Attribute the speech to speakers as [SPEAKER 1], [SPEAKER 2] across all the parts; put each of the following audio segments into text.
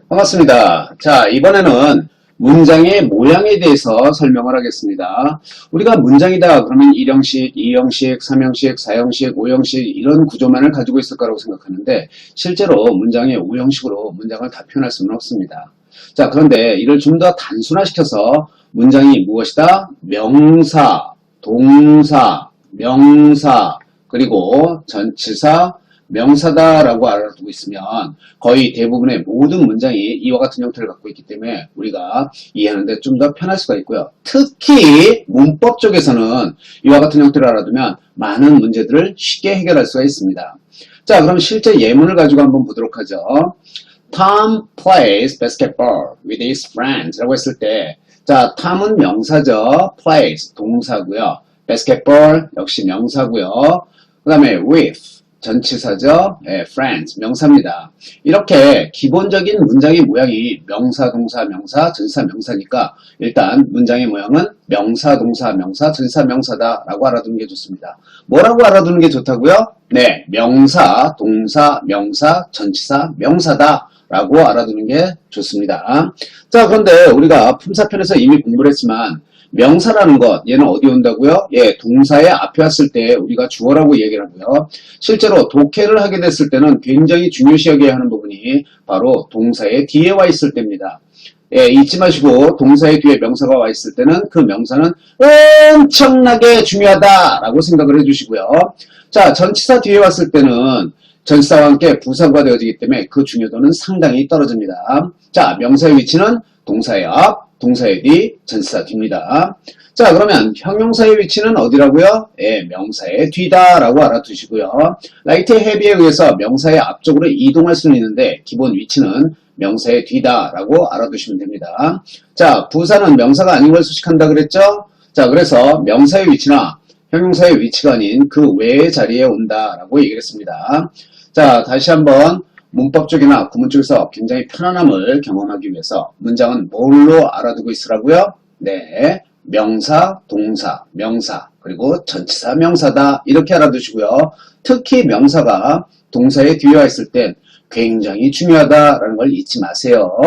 [SPEAKER 1] 반갑습니다. 자, 이번에는 문장의 모양에 대해서 설명을 하겠습니다. 우리가 문장이다 그러면 1형식, 2형식, 3형식, 4형식, 5형식 이런 구조만을 가지고 있을 거라고 생각하는데 실제로 문장의 5형식으로 문장을 다 표현할 수는 없습니다. 자, 그런데 이를 좀 더 단순화시켜서 문장이 무엇이다? 명사, 동사, 명사, 그리고 전치사, 명사다라고 알아두고 있으면 거의 대부분의 모든 문장이 이와 같은 형태를 갖고 있기 때문에 우리가 이해하는데 좀 더 편할 수가 있고요. 특히 문법 쪽에서는 이와 같은 형태를 알아두면 많은 문제들을 쉽게 해결할 수가 있습니다. 자, 그럼 실제 예문을 가지고 한번 보도록 하죠. Tom plays basketball with his friends 라고 했을 때, 자, Tom은 명사죠. plays 동사고요. basketball 역시 명사고요. 그 다음에 with 전치사죠. friends 명사입니다. 이렇게 기본적인 문장의 모양이 명사, 동사, 명사, 전치사, 명사니까 일단 문장의 모양은 명사, 동사, 명사, 전치사, 명사다 라고 알아두는 게 좋습니다. 뭐라고 알아두는 게 좋다고요? 네, 명사, 동사, 명사, 전치사, 명사다 라고 알아두는 게 좋습니다. 자, 그런데 우리가 품사편에서 이미 공부를 했지만 명사라는 것, 얘는 어디 온다고요? 예, 동사의 앞에 왔을 때 우리가 주어라고 얘기를 하고요. 실제로 독해를 하게 됐을 때는 굉장히 중요시 여겨야 하는 부분이 바로 동사의 뒤에 와 있을 때입니다. 예, 잊지 마시고 동사의 뒤에 명사가 와 있을 때는 그 명사는 엄청나게 중요하다라고 생각을 해주시고요. 자, 전치사 뒤에 왔을 때는 전치사와 함께 부사가 되어지기 때문에 그 중요도는 상당히 떨어집니다. 자, 명사의 위치는 동사의 앞, 동사의 뒤, 전치사 뒤입니다. 자, 그러면 형용사의 위치는 어디라고요? 예, 명사의 뒤다라고 알아두시고요. 라이트 헤비에 의해서 명사의 앞쪽으로 이동할 수는 있는데 기본 위치는 명사의 뒤다라고 알아두시면 됩니다. 자, 부사는 명사가 아닌 걸 수식한다 그랬죠? 자, 그래서 명사의 위치나 형용사의 위치가 아닌 그 외의 자리에 온다라고 얘기를 했습니다. 자, 다시 한번 문법 쪽이나 구문 쪽에서 굉장히 편안함을 경험하기 위해서 문장은 뭘로 알아두고 있으라고요? 네, 명사, 동사, 명사, 그리고 전치사, 명사다 이렇게 알아두시고요. 특히 명사가 동사의 뒤에 와 있을 땐 굉장히 중요하다라는 걸 잊지 마세요.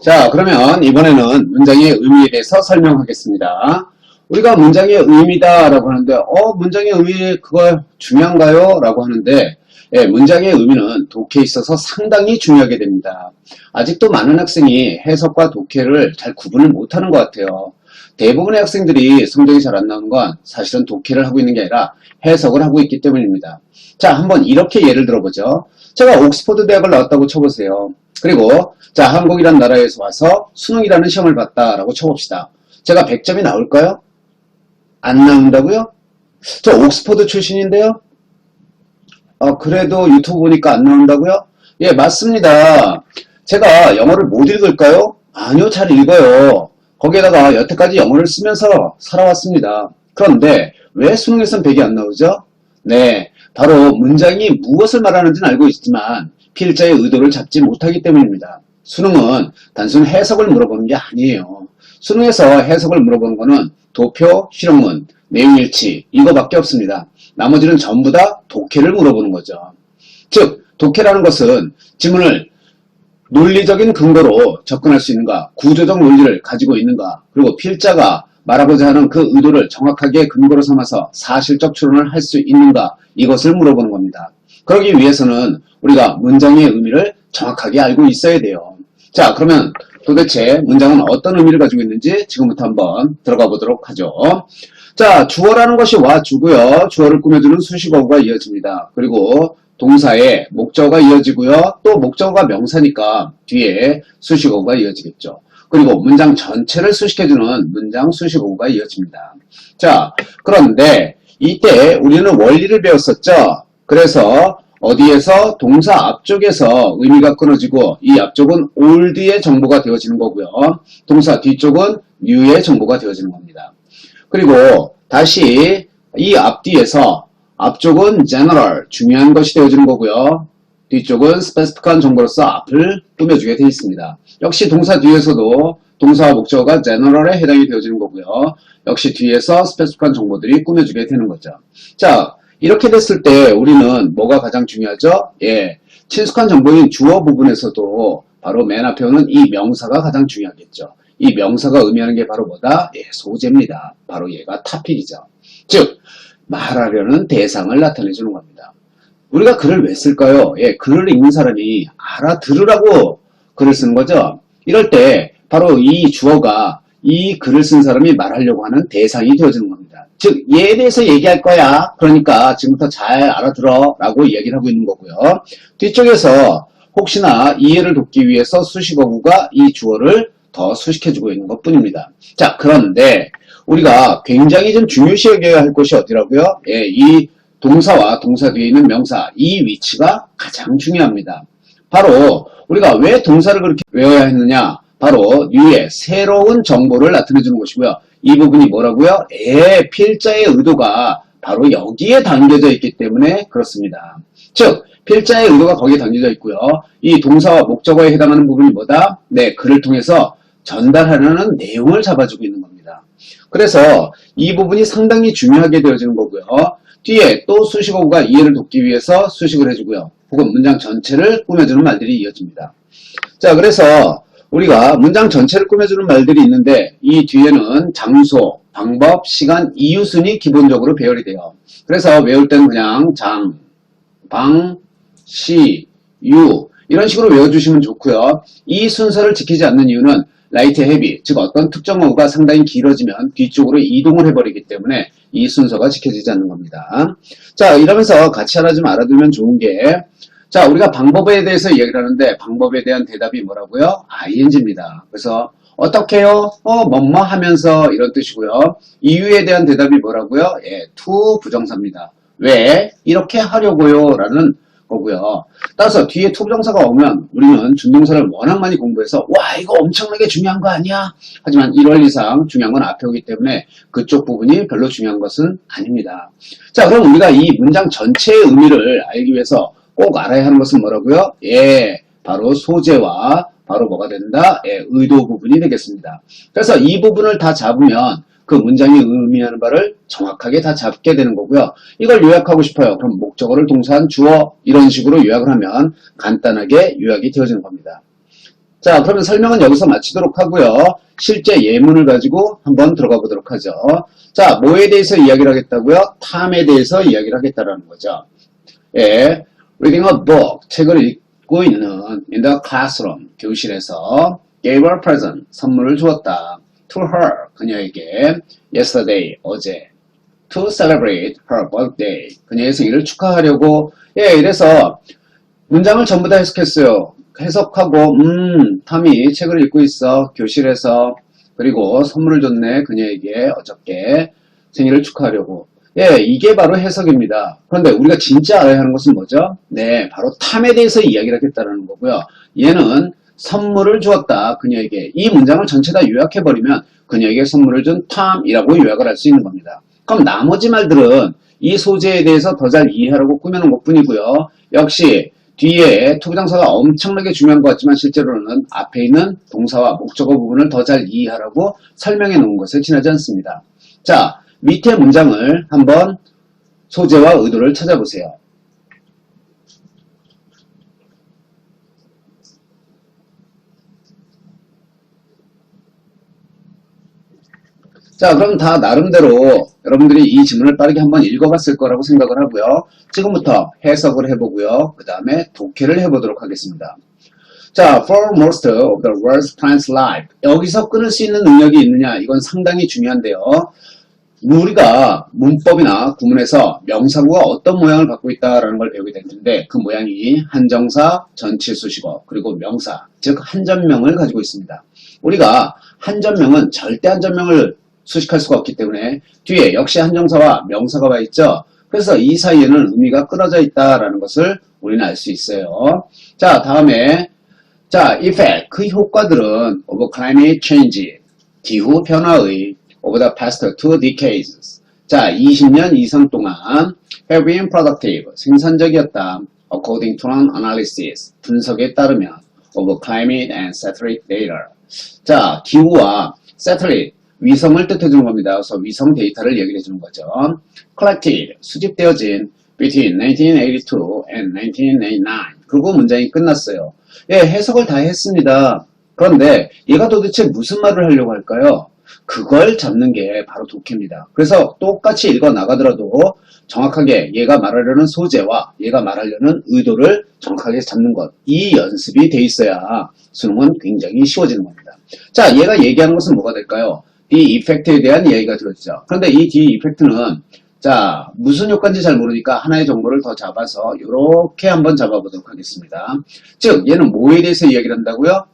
[SPEAKER 1] 자, 그러면 이번에는 문장의 의미에 대해서 설명하겠습니다. 우리가 문장의 의미다라고 하는데 문장의 의미 그거 중요한가요? 라고 하는데 예, 문장의 의미는 독해에 있어서 상당히 중요하게 됩니다. 아직도 많은 학생이 해석과 독해를 잘 구분을 못하는 것 같아요. 대부분의 학생들이 성적이 잘 안 나오는 건 사실은 독해를 하고 있는 게 아니라 해석을 하고 있기 때문입니다. 자, 한번 이렇게 예를 들어보죠. 제가 옥스퍼드 대학을 나왔다고 쳐보세요. 그리고 자, 한국이란 나라에서 와서 수능이라는 시험을 봤다라고 쳐봅시다. 제가 100점이 나올까요? 안 나온다고요? 저 옥스퍼드 출신인데요? 그래도 유튜브 보니까 안 나온다고요? 예, 맞습니다. 제가 영어를 못 읽을까요? 아니요, 잘 읽어요. 거기에다가 여태까지 영어를 쓰면서 살아왔습니다. 그런데 왜 수능에선 100이 안 나오죠? 네, 바로 문장이 무엇을 말하는지는 알고 있지만 필자의 의도를 잡지 못하기 때문입니다. 수능은 단순 해석을 물어보는 게 아니에요. 수능에서 해석을 물어보는 거는 도표, 실용문, 내용일치 이거밖에 없습니다. 나머지는 전부 다 독해를 물어보는 거죠. 즉, 독해라는 것은 지문을 논리적인 근거로 접근할 수 있는가, 구조적 논리를 가지고 있는가, 그리고 필자가 말하고자 하는 그 의도를 정확하게 근거로 삼아서 사실적 추론을 할 수 있는가, 이것을 물어보는 겁니다. 그러기 위해서는 우리가 문장의 의미를 정확하게 알고 있어야 돼요. 자, 그러면 도대체 문장은 어떤 의미를 가지고 있는지 지금부터 한번 들어가 보도록 하죠. 자, 주어라는 것이 와주고요. 주어를 꾸며주는 수식어가 이어집니다. 그리고 동사에 목적어가 이어지고요. 또 목적어가 명사니까 뒤에 수식어가 이어지겠죠. 그리고 문장 전체를 수식해주는 문장 수식어가 이어집니다. 자, 그런데 이때 우리는 원리를 배웠었죠. 그래서 어디에서 동사 앞쪽에서 의미가 끊어지고 이 앞쪽은 ol드의 정보가 되어지는 거고요. 동사 뒤쪽은 new의 정보가 되어지는 겁니다. 그리고 다시 이 앞뒤에서 앞쪽은 general, 중요한 것이 되어지는 거고요. 뒤쪽은 specific한 정보로서 앞을 꾸며주게 되어 있습니다. 역시 동사 뒤에서도 동사와 목적어가 general에 해당이 되어지는 거고요. 역시 뒤에서 specific한 정보들이 꾸며주게 되는 거죠. 자, 이렇게 됐을 때 우리는 뭐가 가장 중요하죠? 예, 친숙한 정보인 주어 부분에서도 바로 맨 앞에 오는 이 명사가 가장 중요하겠죠. 이 명사가 의미하는 게 바로 뭐다? 예, 소재입니다. 바로 얘가 타픽이죠. 즉, 말하려는 대상을 나타내주는 겁니다. 우리가 글을 왜 쓸까요? 예, 글을 읽는 사람이 알아들으라고 글을 쓰는 거죠. 이럴 때 바로 이 주어가 이 글을 쓴 사람이 말하려고 하는 대상이 되어지는 겁니다. 즉, 얘에 대해서 얘기할 거야. 그러니까 지금부터 잘 알아들어 라고 얘기를 하고 있는 거고요. 뒤쪽에서 혹시나 이해를 돕기 위해서 수식어구가 이 주어를 더 수식해주고 있는 것 뿐입니다. 자, 그런데 우리가 굉장히 좀 중요시 여겨야 할 것이 어디라고요? 예, 이 동사와 동사 뒤에 있는 명사, 이 위치가 가장 중요합니다. 바로 우리가 왜 동사를 그렇게 외워야 했느냐? 바로 뒤에 새로운 정보를 나타내주는 것이고요. 이 부분이 뭐라고요? 필자의 의도가 바로 여기에 담겨져 있기 때문에 그렇습니다. 즉, 필자의 의도가 거기에 담겨져 있고요. 이 동사와 목적어에 해당하는 부분이 뭐다? 네, 글을 통해서 전달하려는 내용을 잡아주고 있는 겁니다. 그래서 이 부분이 상당히 중요하게 되어지는 거고요. 뒤에 또 수식어구가 이해를 돕기 위해서 수식을 해주고요. 혹은 문장 전체를 꾸며주는 말들이 이어집니다. 자, 그래서 우리가 문장 전체를 꾸며주는 말들이 있는데 이 뒤에는 장소, 방법, 시간, 이유 순이 기본적으로 배열이 돼요. 그래서 외울 때는 그냥 장, 방, 시, 유 이런 식으로 외워주시면 좋고요. 이 순서를 지키지 않는 이유는 라이트 헤비, 즉 어떤 특정 어구가 상당히 길어지면 뒤쪽으로 이동을 해버리기 때문에 이 순서가 지켜지지 않는 겁니다. 자, 이러면서 같이 하나 좀 알아두면 좋은 게, 자, 우리가 방법에 대해서 얘기를 하는데 방법에 대한 대답이 뭐라고요? ing입니다. 그래서 어떻게 해요? 뭐뭐 하면서 이런 뜻이고요. 이유에 대한 대답이 뭐라고요? 예, to 부정사입니다. 왜? 이렇게 하려고요 라는 거고요. 따라서 뒤에 to 부정사가 오면 우리는 준동사를 워낙 많이 공부해서 와, 이거 엄청나게 중요한 거 아니야? 하지만 1월 이상 중요한 건 앞에 오기 때문에 그쪽 부분이 별로 중요한 것은 아닙니다. 자, 그럼 우리가 이 문장 전체의 의미를 알기 위해서 꼭 알아야 하는 것은 뭐라고요? 예, 바로 소재와 바로 뭐가 된다? 예, 의도 부분이 되겠습니다. 그래서 이 부분을 다 잡으면 그 문장이 의미하는 바를 정확하게 다 잡게 되는 거고요. 이걸 요약하고 싶어요. 그럼 목적어를 동사한 주어 이런 식으로 요약을 하면 간단하게 요약이 되어지는 겁니다. 자, 그러면 설명은 여기서 마치도록 하고요. 실제 예문을 가지고 한번 들어가 보도록 하죠. 자, 뭐에 대해서 이야기를 하겠다고요? time에 대해서 이야기를 하겠다라는 거죠. 예, reading a book, 책을 읽고 있는 in the classroom, 교실에서 gave her present, 선물을 주었다. to her, 그녀에게 yesterday, 어제 to celebrate her birthday, 그녀의 생일을 축하하려고. 예, 이래서 문장을 전부 다 해석했어요. 해석하고 탐이 책을 읽고 있어 교실에서. 그리고 선물을 줬네 그녀에게 어저께 생일을 축하하려고. 예, 이게 바로 해석입니다. 그런데 우리가 진짜 알아야 하는 것은 뭐죠? 네, 바로 탐에 대해서 이야기를 하겠다는 거고요. 얘는 선물을 주었다 그녀에게. 이 문장을 전체 다 요약해버리면 그녀에게 선물을 준 탐이라고 요약을 할 수 있는 겁니다. 그럼 나머지 말들은 이 소재에 대해서 더 잘 이해하라고 꾸며놓은 것 뿐이고요. 역시 뒤에 투부정사가 엄청나게 중요한 것 같지만 실제로는 앞에 있는 동사와 목적어 부분을 더 잘 이해하라고 설명해 놓은 것에 지나지 않습니다. 자, 밑에 문장을 한번 소재와 의도를 찾아보세요. 자, 그럼 다 나름대로 여러분들이 이 지문을 빠르게 한번 읽어봤을 거라고 생각을 하고요. 지금부터 해석을 해보고요. 그 다음에 독해를 해보도록 하겠습니다. 자, for most of the world's plants life. 여기서 끊을 수 있는 능력이 있느냐? 이건 상당히 중요한데요. 우리가 문법이나 구문에서 명사구가 어떤 모양을 갖고 있다라는 걸 배우게 될 텐데 그 모양이 한정사, 전치수식어, 그리고 명사, 즉 한전명을 가지고 있습니다. 우리가 한전명은 절대 한전명을 수식할 수가 없기 때문에 뒤에 역시 한정사와 명사가 와 있죠. 그래서 이 사이에는 의미가 끊어져 있다라는 것을 우리는 알 수 있어요. 자, 다음에 자, effect, 그 효과들은 of climate change, 기후 변화의 over the past 2 decades. 자, 20년 이상 동안 have been productive, 생산적이었다. according to an analysis, 분석에 따르면 of climate and satellite data. 자, 기후와 satellite, 위성을 뜻해주는 겁니다. 그래서 위성 데이터를 얘기해 주는 거죠. collected, 수집되어진 between 1982 and 1989. 그리고 문장이 끝났어요. 예, 해석을 다 했습니다. 그런데 얘가 도대체 무슨 말을 하려고 할까요? 그걸 잡는 게 바로 독해입니다. 그래서 똑같이 읽어 나가더라도 정확하게 얘가 말하려는 소재와 얘가 말하려는 의도를 정확하게 잡는 것. 이 연습이 돼 있어야 수능은 굉장히 쉬워지는 겁니다. 자, 얘가 얘기하는 것은 뭐가 될까요? D 이펙트에 대한 이야기가 들어있죠. 그런데 이 D 이펙트는 자, 무슨 효과인지 잘 모르니까 하나의 정보를 더 잡아서 이렇게 한번 잡아보도록 하겠습니다. 즉, 얘는 뭐에 대해서 이야기를 한다고요?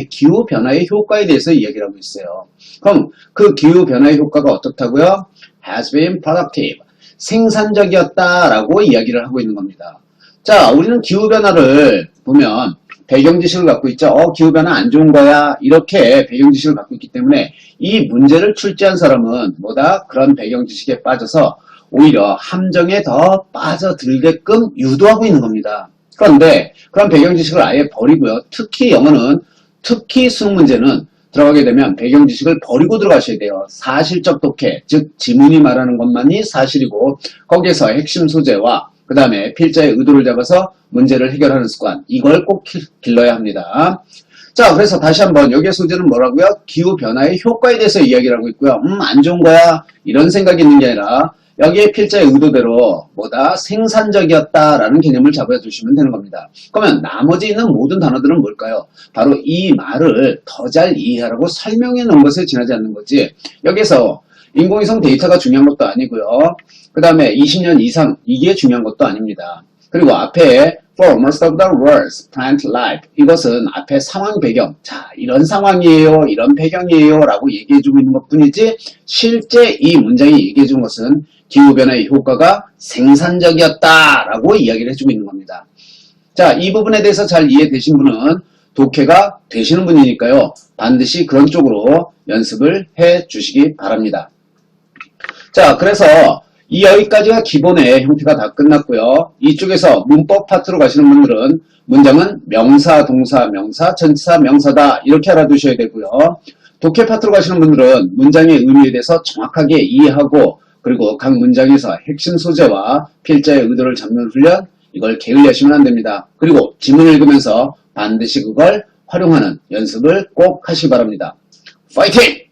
[SPEAKER 1] 기후변화의 효과에 대해서 이야기를 하고 있어요. 그럼 그 기후변화의 효과가 어떻다고요? has been productive. 생산적이었다라고 이야기를 하고 있는 겁니다. 자, 우리는 기후변화를 보면 배경지식을 갖고 있죠. 기후변화 안 좋은 거야. 이렇게 배경지식을 갖고 있기 때문에 이 문제를 출제한 사람은 뭐다? 그런 배경지식에 빠져서 오히려 함정에 더 빠져들게끔 유도하고 있는 겁니다. 그런데 그런 배경지식을 아예 버리고요. 특히 영어는, 특히 수능 문제는 들어가게 되면 배경지식을 버리고 들어가셔야 돼요. 사실적 독해, 즉 지문이 말하는 것만이 사실이고 거기에서 핵심 소재와 그 다음에 필자의 의도를 잡아서 문제를 해결하는 습관, 이걸 꼭 길러야 합니다. 자, 그래서 다시 한번 여기의 소재는 뭐라고요? 기후변화의 효과에 대해서 이야기를 하고 있고요. 안 좋은 거야 이런 생각이 있는 게 아니라 여기에 필자의 의도대로 뭐다? 생산적이었다라는 개념을 잡아주시면 되는 겁니다. 그러면 나머지 있는 모든 단어들은 뭘까요? 바로 이 말을 더 잘 이해하라고 설명해 놓은 것에 지나지 않는 거지. 여기서 인공위성 데이터가 중요한 것도 아니고요. 그 다음에 20년 이상 이게 중요한 것도 아닙니다. 그리고 앞에 for most of the world's plant life 이것은 앞에 상황 배경, 자 이런 상황이에요, 이런 배경이에요 라고 얘기해주고 있는 것 뿐이지 실제 이 문장이 얘기해준 것은 기후변화의 효과가 생산적이었다 라고 이야기를 해주고 있는 겁니다. 자, 이 부분에 대해서 잘 이해되신 분은 독해가 되시는 분이니까요. 반드시 그런 쪽으로 연습을 해 주시기 바랍니다. 자, 그래서 여기까지가 기본의 형태가 다 끝났고요. 이쪽에서 문법 파트로 가시는 분들은 문장은 명사, 동사, 명사, 전치사, 명사다 이렇게 알아두셔야 되고요. 독해 파트로 가시는 분들은 문장의 의미에 대해서 정확하게 이해하고 그리고 각 문장에서 핵심 소재와 필자의 의도를 잡는 훈련 이걸 게을리하시면 안 됩니다. 그리고 지문을 읽으면서 반드시 그걸 활용하는 연습을 꼭 하시기 바랍니다. 파이팅!